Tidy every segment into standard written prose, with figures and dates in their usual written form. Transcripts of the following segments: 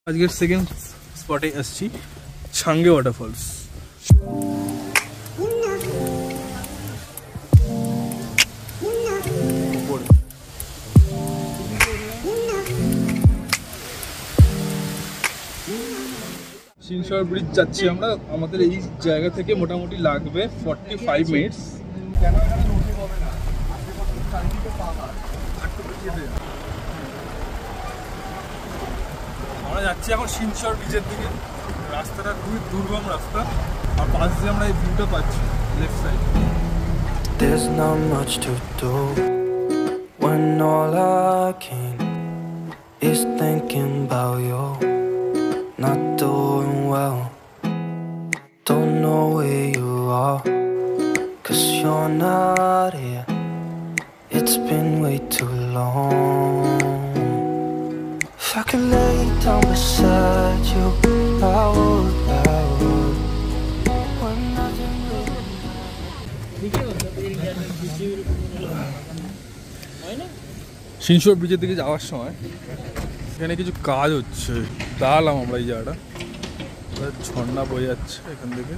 আজকের সেকেন্ড স্পটে আসছি ছাঙ্গে ওয়াটারফলস। শিনশর ব্রিজ যাচ্ছি আমরা। আমাদের এই জায়গা থেকে মোটামুটি লাগবে 45 মিনিটস। কেন এখানে নদী হবে না, চারিদিকে পাহাড়। আমরা যাচ্ছি এখন শিনশর ব্রিজের দিকে। রাস্তাটা খুবই দুর্গম রাস্তা, আর পাশ দিয়ে আমরা এই ভিউটা পাচ্ছি left side. There's not much to do when all I can is thinking about you. Not doing well, don't know where you are, 'cause you're not here. It's been way too long. If I could lay down beside you, I would, I would. When nothing শিনশর ব্রিজের দিকে যাওয়ার সময় এখানে কিছু কাজ হচ্ছে, দাঁড়ালাম আমরা এই জায়গাটা। ঝর্ণা বয়ে যাচ্ছে এখান থেকে,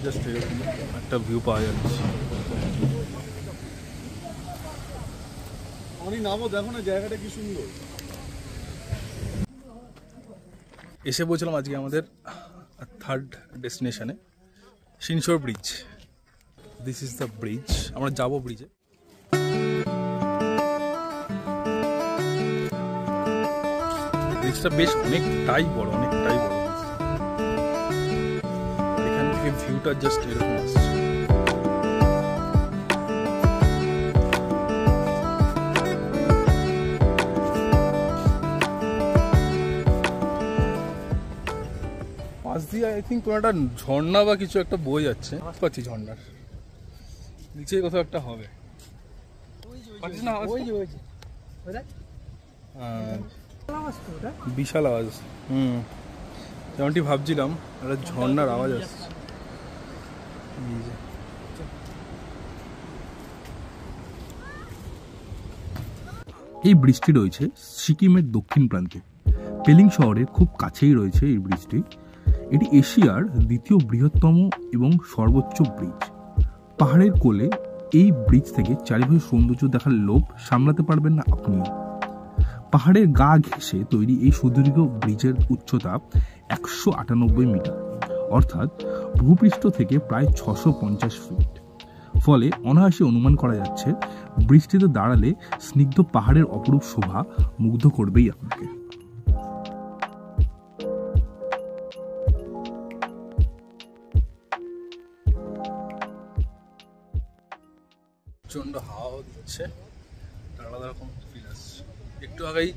জাস্ট এরকম একটা ভিউ পাওয়া যাচ্ছে। আমি নামো, দেখো না জায়গাটা কি সুন্দর। এসে পৌঁছলাম আজকে আমাদের থার্ড ডেস্টিনেশনে, শিনশর bridge. This is the bridge, আমরা যাবো ব্রিজে। ব্রিজটা বেশ অনেকটাই বড়, অনেকটাই বড়। এখান থেকে ভিউটা জাস্ট এরকম আসছে। পাশ দিয়ে আই থিঙ্ক কোনো একটা ঝর্ণা বা কিছু একটা বয়ে যাচ্ছে, পাচ্ছি ঝর্ণার নিচে কোথাও একটা হবে। বিশাল আওয়াজ। যেমনটি ভাবছিলাম, একটা ঝর্ণার আওয়াজ আসছে। এই ব্রিজটি রয়েছে সিকিমের দক্ষিণ প্রান্তে, পেলিং শহরের খুব কাছেই রয়েছে এই ব্রিজটি। এটি এশিয়ার দ্বিতীয় বৃহত্তম এবং সর্বোচ্চ ব্রিজ। পাহাড়ের কোলে এই ব্রিজ থেকে চারিপাশে সৌন্দর্য দেখার লোভ সামলাতে পারবেন না আপনি। পাহাড়ের গা ঘেঁষে তৈরি এই সুদীর্ঘ ব্রিজের উচ্চতা 198 মিটার, অর্থাৎ ভূপৃষ্ঠ থেকে প্রায় 650 ফিট। ফলে অনায়াসে অনুমান করা যাচ্ছে ব্রিজটিতে দাঁড়ালে স্নিগ্ধ পাহাড়ের অপরূপ শোভা মুগ্ধ করবেই আপনাকে। প্রচণ্ড হাওয়া দিচ্ছে, আলাদা রকম ফিল আসছে। একটু আগেই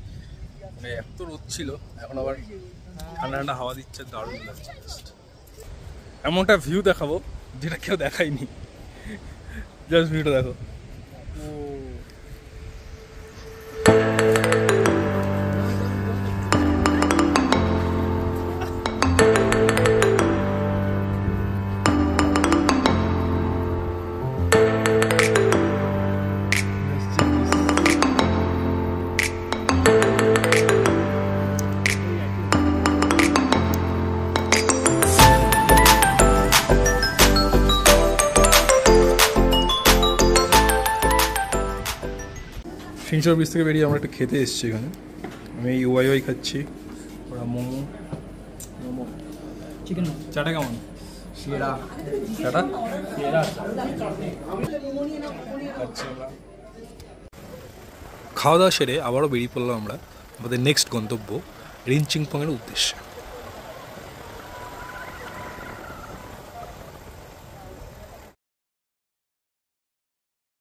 মানে এত রোদ ছিল, এখন আবার ঠান্ডা ঠান্ডা হাওয়া দিচ্ছে, দারুণ লাগছে। এমনটা ভিউ দেখাবো যেটা কেউ দেখায়নি, জাস্ট ভিউটা দেখো। শিনশর ব্রিজ থেকে বেরিয়ে আমরা একটা খেতে এসেছি এখানে। আমি ইউআই খাচ্ছি, ওরা মোমো চিকেন। চাটা কেমন? চাটা খাওয়া দাওয়া সেরে আবারও বেরিয়ে পড়লাম আমরা আমাদের নেক্সট গন্তব্য রিনচিংপংয়ের উদ্দেশ্যে।